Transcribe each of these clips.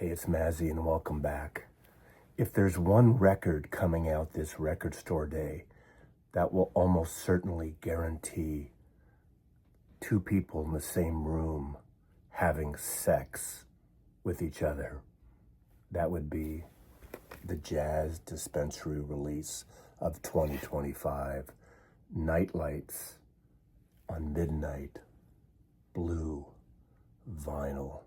Hey, it's Mazzy and welcome back. If there's one record coming out this record store day that will almost certainly guarantee two people in the same room having sex with each other, that would be the Jazz Dispensary release of 2025, Nightlights on Midnight Blue Vinyl.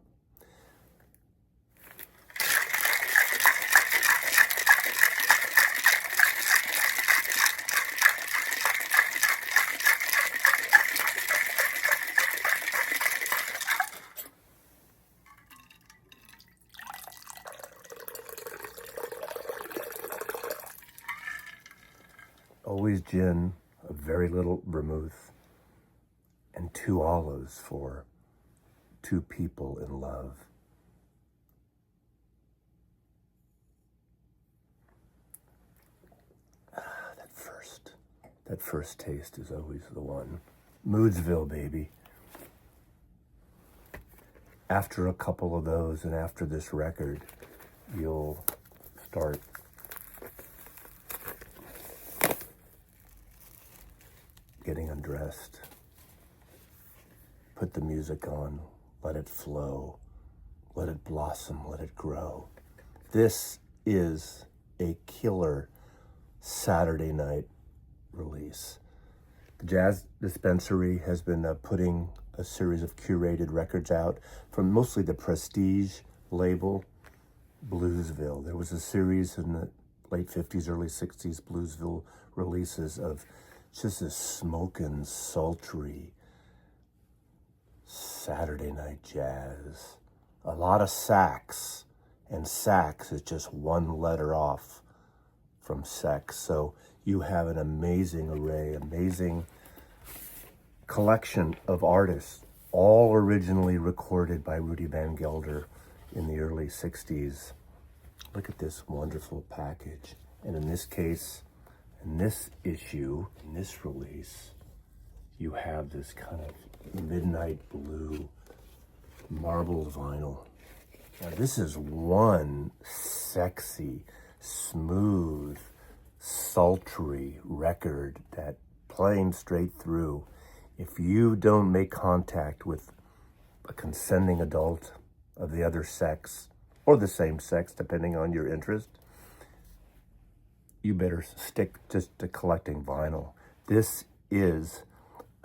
Always gin, a very little vermouth, and 2 olives for 2 people in love. That first taste is always the one. Moodsville, baby. After a couple of those and after this record, you'll start getting undressed. Put the music on, let it flow, let it blossom, let it grow. This is a killer Saturday night release. The Jazz Dispensary has been putting a series of curated records out from mostly the Prestige label, Bluesville. There was a series in the late 50s, early 60s, Bluesville releases of just this smoking, sultry Saturday night jazz. A lot of sax, and sax is just one letter off from sex. So you have an amazing array, amazing collection of artists, all originally recorded by Rudy Van Gelder in the early 60s. Look at this wonderful package. And in this case, in this issue, in this release, you have this kind of midnight blue marble vinyl. Now this is one sexy, smooth, sultry record that playing straight through, if you don't make contact with a consenting adult of the other sex or the same sex, depending on your interest, you better stick just to collecting vinyl. This is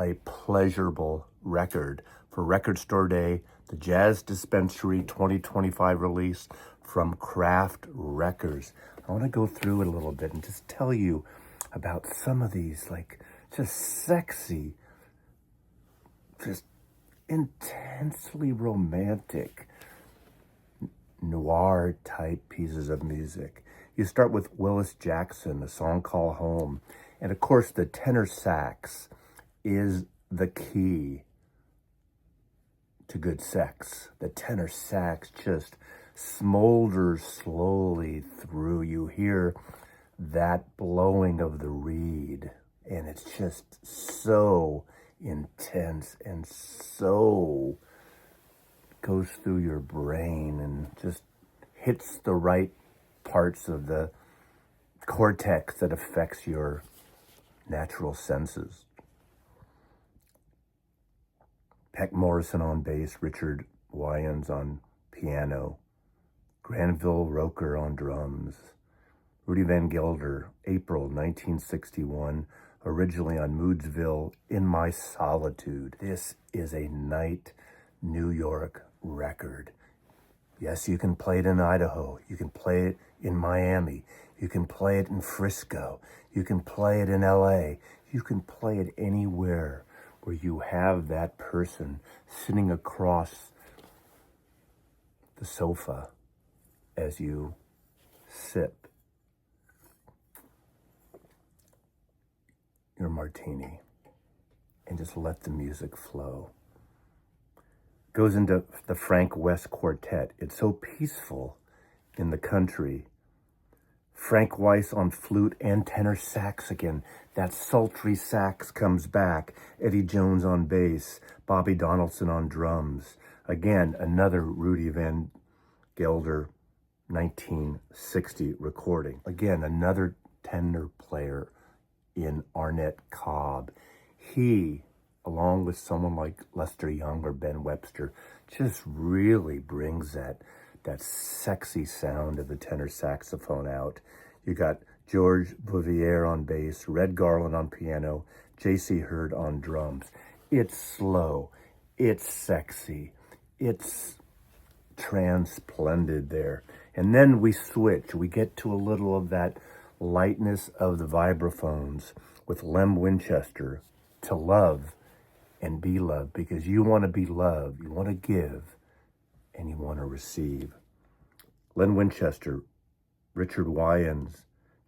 a pleasurable record for Record Store Day, the Jazz Dispensary 2025 release from Craft Records. I want to go through it a little bit and just tell you about some of these, like, just sexy, just intensely romantic, noir type pieces of music. You start with Willis Jackson, a song called Home. And of course, the tenor sax is the key to good sex. The tenor sax just smolders slowly through. You hear that blowing of the reed, and it's just so intense and so goes through your brain and just hits the right parts of the cortex that affects your natural senses. Peck Morrison on bass, Richard Wyans on piano, Granville Roker on drums, Rudy Van Gelder, April 1961, originally on Moodsville, In My Solitude. This is a night New York record. Yes, you can play it in Idaho. You can play it in Miami. You can play it in Frisco. You can play it in LA. You can play it anywhere where you have that person sitting across the sofa as you sip your martini and just let the music flow. Goes into the Frank West Quartet. It's so peaceful in the country. Frank Weiss on flute and tenor sax again. That sultry sax comes back. Eddie Jones on bass. Bobby Donaldson on drums. Again, another Rudy Van Gelder, 1960 recording. Again, another tenor player in Arnett Cobb. He, along with someone like Lester Young or Ben Webster, just really brings that sexy sound of the tenor saxophone out. You got George Bouvier on bass, Red Garland on piano, J.C. Hurd on drums. It's slow, it's sexy, it's transplended there. And then we switch. We get to a little of that lightness of the vibraphones with Lem Winchester, To Love and Be Loved, because you want to be loved, you want to give, and you want to receive. Len Winchester, Richard Wyans,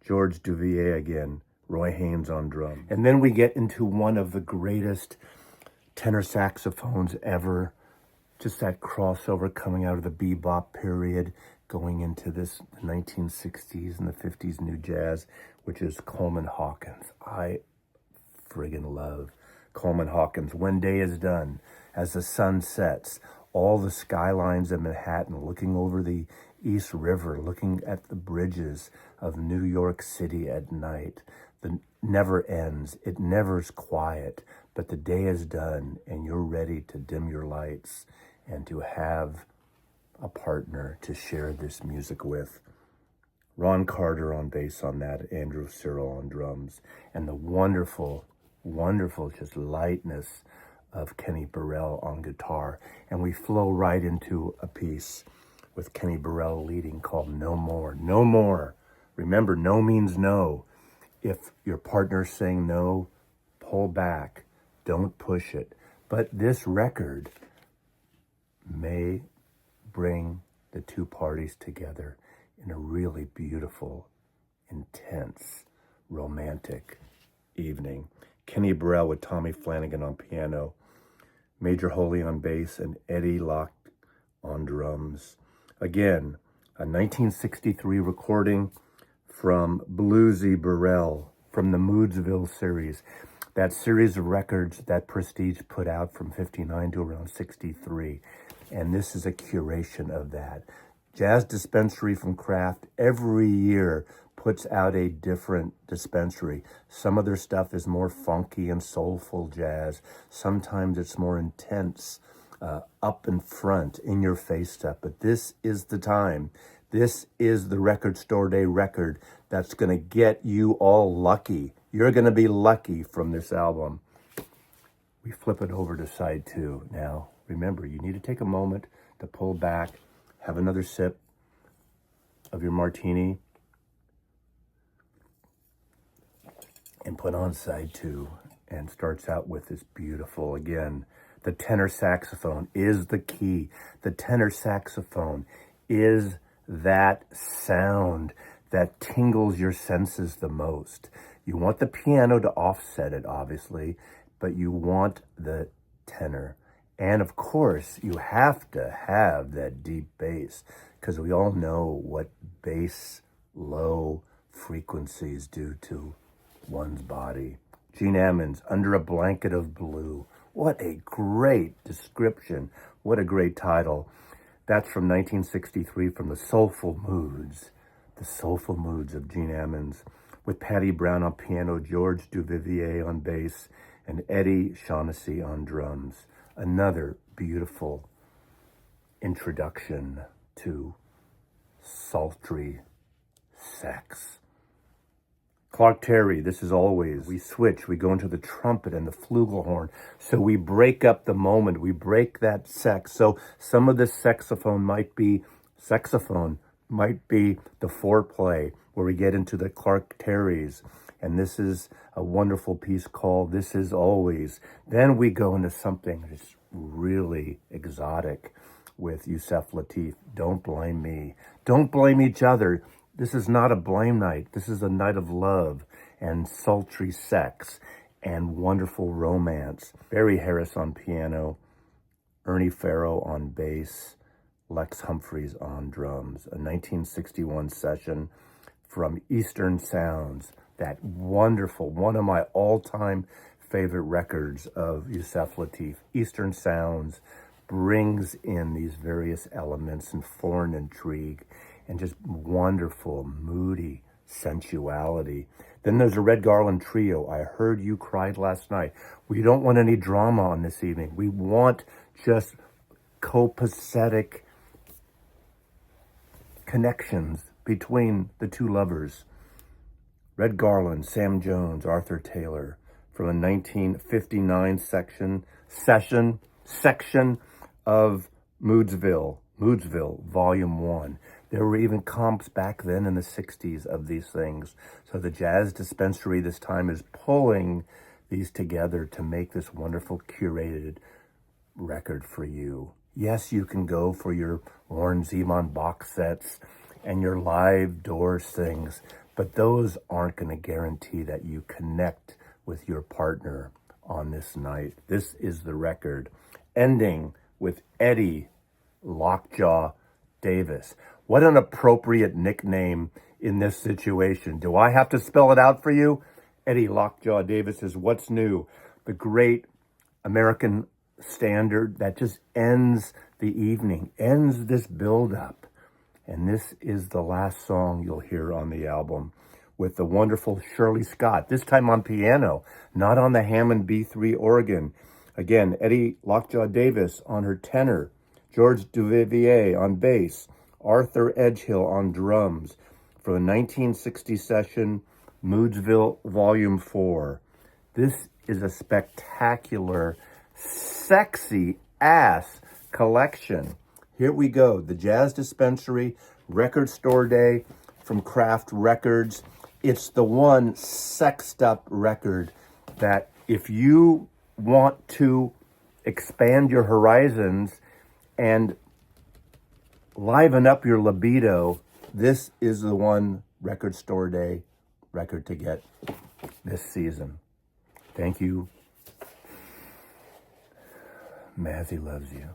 George Duvier again, Roy Haynes on drum. And then we get into one of the greatest tenor saxophones ever, just that crossover coming out of the bebop period, going into this 1960s and the 50s new jazz, which is Coleman Hawkins. I friggin' love Coleman Hawkins. When Day Is Done, as the sun sets, all the skylines of Manhattan, looking over the East River, looking at the bridges of New York City at night. The never ends. It never's quiet, but the day is done and you're ready to dim your lights and to have a partner to share this music with. Ron Carter on bass on that, Andrew Cyril on drums, and the wonderful, wonderful just lightness of Kenny Burrell on guitar. And we flow right into a piece with Kenny Burrell leading called No More. No More. Remember, no means no. If your partner's saying no, pull back. Don't push it. But this record may bring the two parties together in a really beautiful, intense, romantic evening. Kenny Burrell with Tommy Flanagan on piano, Major Holy on bass, and Eddie Locke on drums. Again, a 1963 recording from Bluesy Burrell from the Moodsville series. That series of records that Prestige put out from 59 to around 63. And this is a curation of that. Jazz Dispensary from Kraft every year puts out a different dispensary. Some of their stuff is more funky and soulful jazz. Sometimes it's more intense, up in front, in your face stuff. But this is the time. This is the Record Store Day record that's going to get you all lucky. You're going to be lucky from this album. We flip it over to side two. Now, remember, you need to take a moment to pull back, have another sip of your martini, and put on side two. And starts out with this beautiful, again, the tenor saxophone is the key. The tenor saxophone is that sound that tingles your senses the most. You want the piano to offset it, obviously, but you want the tenor. And of course, you have to have that deep bass, because we all know what bass low frequencies do to one's body. Gene Ammons, Under a Blanket of Blue. What a great description. What a great title. That's from 1963 from the Soulful Moods of Gene Ammons, with Patty Brown on piano, George Duvivier on bass, and Eddie Shaughnessy on drums. Another beautiful introduction to sultry sex. Clark Terry, This Is Always. We switch, we go into the trumpet and the flugelhorn. So we break up the moment, we break that sex. So some of the saxophone might be the foreplay, where we get into the Clark Terrys. And this is a wonderful piece called This Is Always. Then we go into something that's really exotic with Yusef Lateef. Don't blame me. Don't blame each other. This is not a blame night. This is a night of love and sultry sex and wonderful romance. Barry Harris on piano, Ernie Farrow on bass, Lex Humphreys on drums. A 1961 session from Eastern Sounds, that wonderful, one of my all-time favorite records of Yusef Lateef, Eastern Sounds, brings in these various elements and foreign intrigue and just wonderful, moody sensuality. Then there's a Red Garland Trio. I Heard You Cried Last Night. We don't want any drama on this evening. We want just copacetic connections between the two lovers. Red Garland, Sam Jones, Arthur Taylor, from a 1959 section of Moodsville, Volume 1. There were even comps back then in the 60s of these things. So the Jazz Dispensary this time is pulling these together to make this wonderful curated record for you. Yes, you can go for your Warren Zevon box sets and your live Doors things, but those aren't going to guarantee that you connect with your partner on this night. This is the record, ending with Eddie Lockjaw Davis. What an appropriate nickname in this situation. Do I have to spell it out for you? Eddie Lockjaw Davis is What's New, the great American standard that just ends the evening, ends this build-up. And this is the last song you'll hear on the album, with the wonderful Shirley Scott, this time on piano, not on the Hammond B3 organ. Again, Eddie Lockjaw Davis on her tenor, George Duvivier on bass, Arthur Edgehill on drums, for the 1960 session, Moodsville Volume 4. This is a spectacular, sexy ass collection. Here we go, the Jazz Dispensary Record Store Day from Kraft Records. It's the one sexed up record that if you want to expand your horizons and liven up your libido, this is the one Record Store Day record to get this season. Thank you. Mazzy loves you.